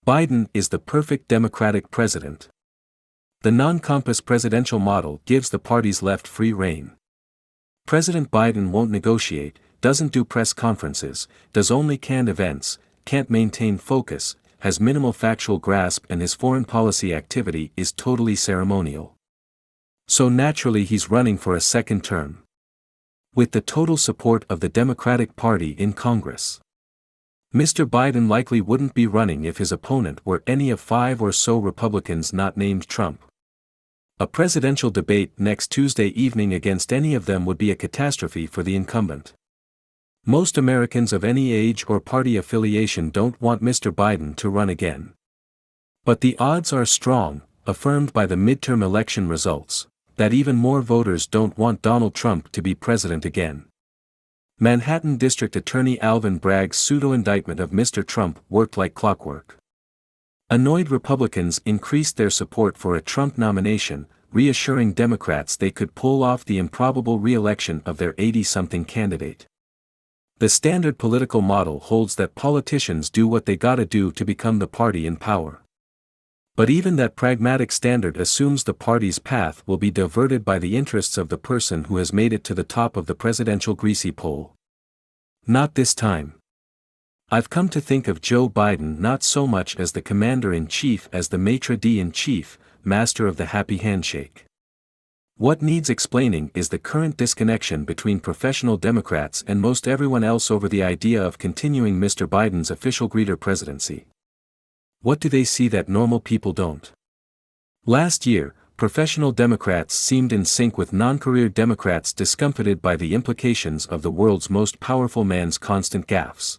Biden is the perfect Democratic president. The non-compos presidential model gives the party's left free rein. President Biden won't negotiate, doesn't do press conferences, does only canned events, can't maintain focus, has minimal factual grasp, and his foreign policy activity is totally ceremonial. So naturally he's running for a second term, with the total support of the Democratic Party in Congress. Mr. Biden likely wouldn't be running if his opponent were any of 5 or so Republicans not named Trump. A presidential debate next Tuesday evening against any of them would be a catastrophe for the incumbent. Most Americans of any age or party affiliation don't want Mr. Biden to run again. But the odds are strong, affirmed by the midterm election results, that even more voters don't want Donald Trump to be president again. Manhattan District Attorney Alvin Bragg's pseudo-indictment of Mr. Trump worked like clockwork. Annoyed Republicans increased their support for a Trump nomination, reassuring Democrats they could pull off the improbable re-election of their 80-something candidate. The standard political model holds that politicians do what they gotta do to become the party in power. But even that pragmatic standard assumes the party's path will be diverted by the interests of the person who has made it to the top of the presidential greasy pole. Not this time. I've come to think of Joe Biden not so much as the commander-in-chief as the maitre d'-in-chief, master of the happy handshake. What needs explaining is the current disconnection between professional Democrats and most everyone else over the idea of continuing Mr. Biden's official greeter presidency. What do they see that normal people don't? Last year, professional Democrats seemed in sync with non-career Democrats discomfited by the implications of the world's most powerful man's constant gaffes.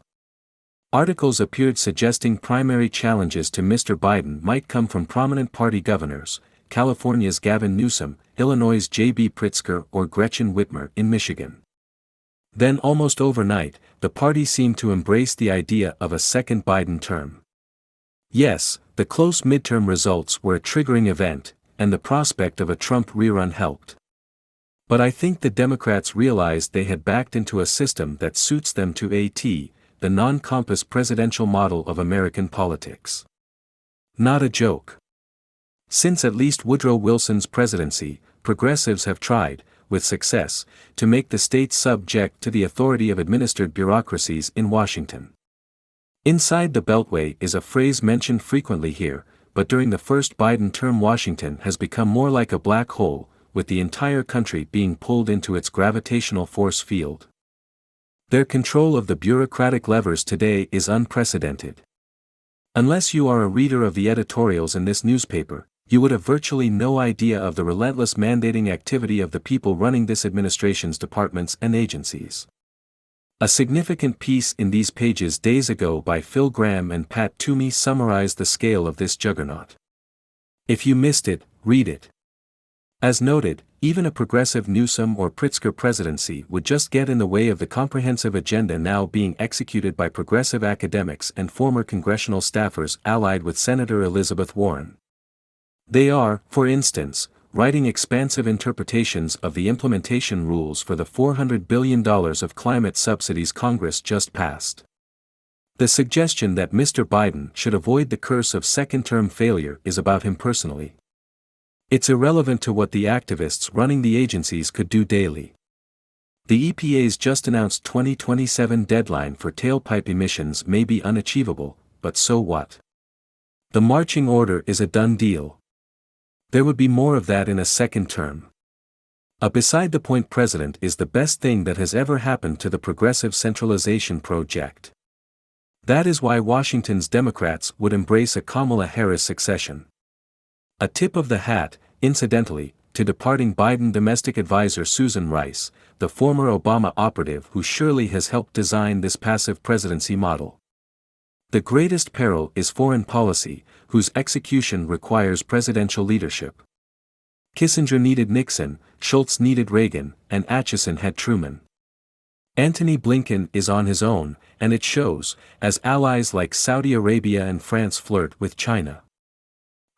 Articles appeared suggesting primary challenges to Mr. Biden might come from prominent party governors, California's Gavin Newsom, Illinois' J.B. Pritzker, or Gretchen Whitmer in Michigan. Then almost overnight, the party seemed to embrace the idea of a second Biden term. Yes, the close midterm results were a triggering event, and the prospect of a Trump rerun helped. But I think the Democrats realized they had backed into a system that suits them to a T, the non-compos presidential model of American politics. Not a joke. Since at least Woodrow Wilson's presidency, progressives have tried, with success, to make the states subject to the authority of administered bureaucracies in Washington. Inside the Beltway is a phrase mentioned frequently here, but during the first Biden term Washington has become more like a black hole, with the entire country being pulled into its gravitational force field. Their control of the bureaucratic levers today is unprecedented. Unless you are a reader of the editorials in this newspaper, you would have virtually no idea of the relentless mandating activity of the people running this administration's departments and agencies. A significant piece in these pages days ago by Phil Gramm and Pat Toomey summarized the scale of this juggernaut. If you missed it, read it. As noted, even a progressive Newsom or Pritzker presidency would just get in the way of the comprehensive agenda now being executed by progressive academics and former congressional staffers allied with Senator Elizabeth Warren. They are, for instance, writing expansive interpretations of the implementation rules for the $400 billion of climate subsidies Congress just passed. The suggestion that Mr. Biden should avoid the curse of second-term failure is about him personally. It's irrelevant to what the activists running the agencies could do daily. The EPA's just announced 2027 deadline for tailpipe emissions may be unachievable, but so what? The marching order is a done deal. There would be more of that in a second term. A beside-the-point president is the best thing that has ever happened to the progressive centralization project. That is why Washington's Democrats would embrace a Kamala Harris succession. A tip of the hat, incidentally, to departing Biden domestic advisor Susan Rice, the former Obama operative who surely has helped design this passive presidency model. The greatest peril is foreign policy, whose execution requires presidential leadership. Kissinger needed Nixon, Schultz needed Reagan, and Acheson had Truman. Antony Blinken is on his own, and it shows, as allies like Saudi Arabia and France flirt with China.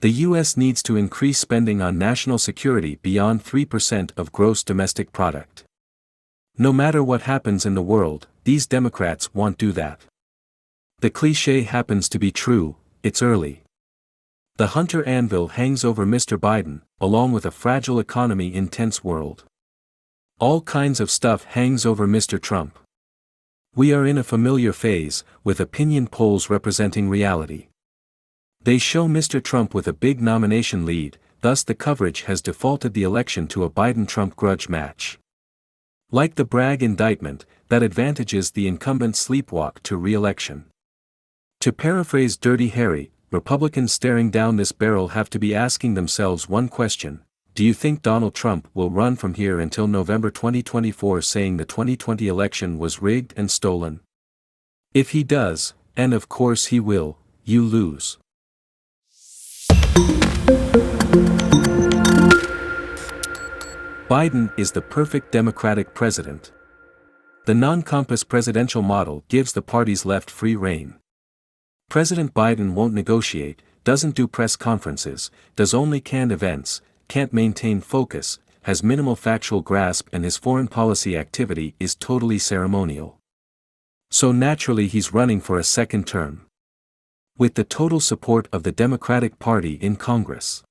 The U.S. needs to increase spending on national security beyond 3% of gross domestic product. No matter what happens in the world, these Democrats won't do that. The cliché happens to be true, it's early. The hunter anvil hangs over Mr. Biden, along with a fragile economy in tense world. All kinds of stuff hangs over Mr. Trump. We are in a familiar phase, with opinion polls representing reality. They show Mr. Trump with a big nomination lead, thus the coverage has defaulted the election to a Biden-Trump grudge match. Like the Bragg indictment, that advantages the incumbent sleepwalk to re-election. To paraphrase Dirty Harry, Republicans staring down this barrel have to be asking themselves one question: do you think Donald Trump will run from here until November 2024 saying the 2020 election was rigged and stolen? If he does, and of course he will, you lose. Biden is the perfect Democratic president. The non-compos presidential model gives the party's left free rein. President Biden won't negotiate, doesn't do press conferences, does only canned events, can't maintain focus, has minimal factual grasp, and his foreign policy activity is totally ceremonial. So naturally he's running for a second term. With the total support of the Democratic Party in Congress.